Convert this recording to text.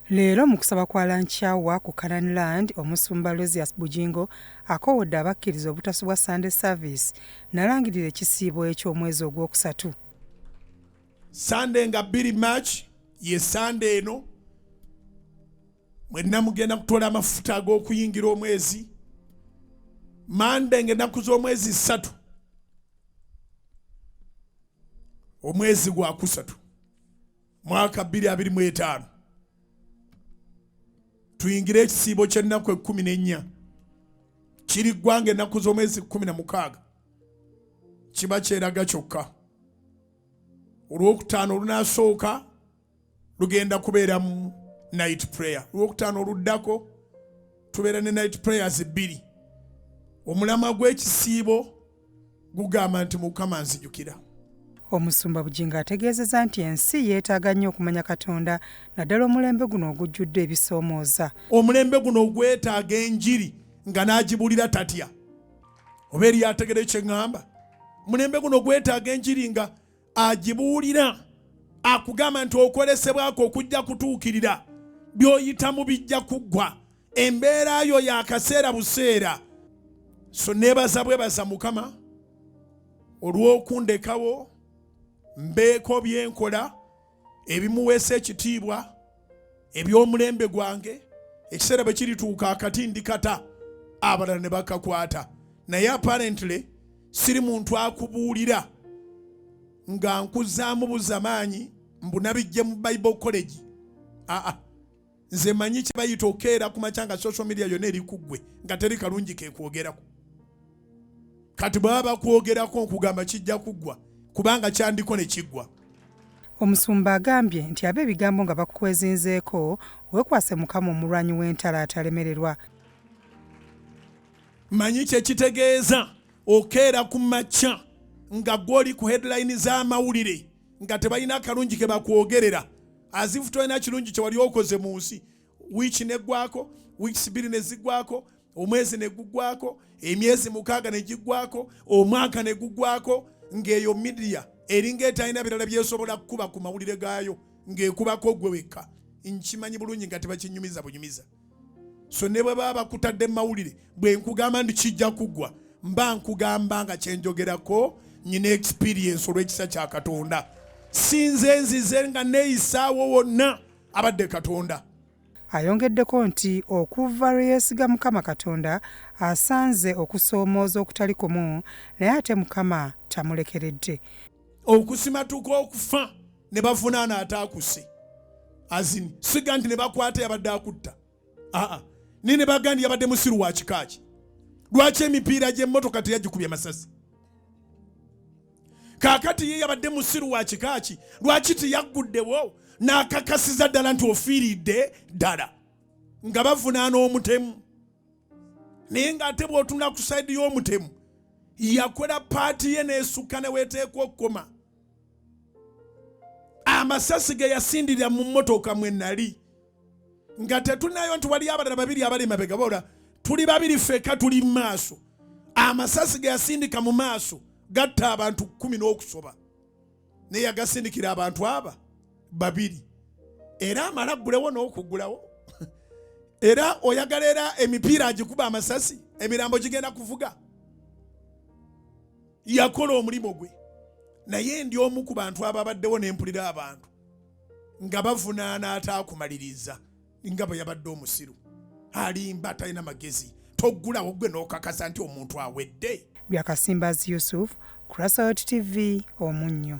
Leero mu kusaba kwa Kwanjawulo ku Land, Omusumba Rosius Bujingo akowodde abakkiriza obutasubwa Sunday service nalangirira ekisiibo eky'omwezi ogwokusatu. Sunday nga 2 March ye Sunday eno mwenna mugenda kutola amafuta ag'okuyingira omwezi. Monday ng'ennaku z'omwezi 3 omwezi gwa kusatu mwaka 2025 tuyingire ekisiibo ky'ennaku 14 kiri ggwanga ennaku z'omwezi 16 kiba kyeraga kyokka. Olwokutaano olunaasooka lugenda kubeera mu night prayer. Olwokutaano oluddako tubeera ne night prayers 2. Omulamwa gw'ekisiibo gugamba nti Mukama nzijukira. Omusumba Bujingo ategeezezza nti ensi yeetaaga nnyo okumanya Katonda naddala omulembe guno ogujjudde ebisoomooza. Omulembe guno ogwetaaga enjiri nga n'agibulira tatya. Oba eri ategere kye ŋŋamba. Omulembe guno gwetaaga enjiri nga agibuulira, akugamba nti okolesebwako okujja kutuukirira, by'oyitamu bijja kuggwa, embeera yo yakaseera buseera. So neebaza bwebaza Mukama olw'okundekawo mbeeko byenkola ebimuweesa ekitiibwa eby'omulembe gwange. Ekiseera bwe kirituuka akatindi kata abalala ne bakakwata, naye apparently siri muntu akubuulira nga nkuzaamu buzamaanyi mbunabijje mu Bible College. Nze manyi kye bayita okeera ku makya nga social media yonna eri ku ggwe nga teri kalungi ke kwogerako. Kati bw'aba bakwogerako nkugamba kijja kuggwa kubanga kyandiko ne kiggwa. Omusumba agambye nti ab'ebigambo nga bakukwezinzeeko weekwase Mukama omulwanyi w'entalo atalemererwa. Manyi kye kitegeeza okeera ku makya nga gw'oli ku headline z'amawulire nga tebalina akalungi ke bakwogerera, azifu tolina kirungi kye wali okoze mu nsi. Wiiki neggwako, wiiki 2 ne ziggwako, omwezi ne guggwako, emyezi 6 ne giggwako, omwaka ne guggwako, ng'eyo media eringa etalina birala byesobola kukuba ku mawulire gaayo ng'ekubako gwe wekka. Nkimanyi bulungi nga tebakinyumiza bunyumiza. So ne bwe baba bakutadde mu mawulire bwe nkugamba nti kijja kuggwa, mba nkugamba nga kyenjogerako nyina experience olw'ekisa kya Katonda. Sinze nzize nga neeyisaawo wonna abadde Katonda. Ayongeddeko nti okuva lwe yeesiga Mukama Katonda asanze okusoomooza okutali kumu, naye ate Mukama tamulekeredde. Okusimatuka okufa ne bavunaana ataakuse. Azini siga nti ne bakwata yabadde akutta. Ni ne bagandi yabadde musiru wa kika ki. Lwaki emipiira gy'emmotoka teyagikubye masasi? Kaakati ye yabadde musiru wa kika ki, lwaki teyagguddewo n'akakasiza ddala nti ofiiridde ddala nga bavunaana omutemu? Naye ng'ate bw'otunula ku sayidi y'omutemu yakola paati ye n'esukka ne weeteeka okukoma. Amasasi ge yasindirira mu mmotoka mwe nali nga tetunayo nti wali abalala 2 abali mabega bola tuli 2 ffeka tuli mu maaso. Amasasi ge yasindika mu maaso gatta abantu 10 n'okusoba, naye yagasindikira abantu aba 2. Era amala ggulewo n'okuggulawo. Era oyagala era emipiira agikuba amasasi emirambo gigenda kuvuga. Yakola omulimu gwe, naye ndi omu ku bantu ababaddewo n'empulira abantu nga bavunaana ataakumaliriza nga bwe yabadde omusiru. Alimba talina magezi, toggulawo gwe n'okakasa nti omuntu awedde. Byakasimbazi Yusuf, Crossroads TV, Omunnyo.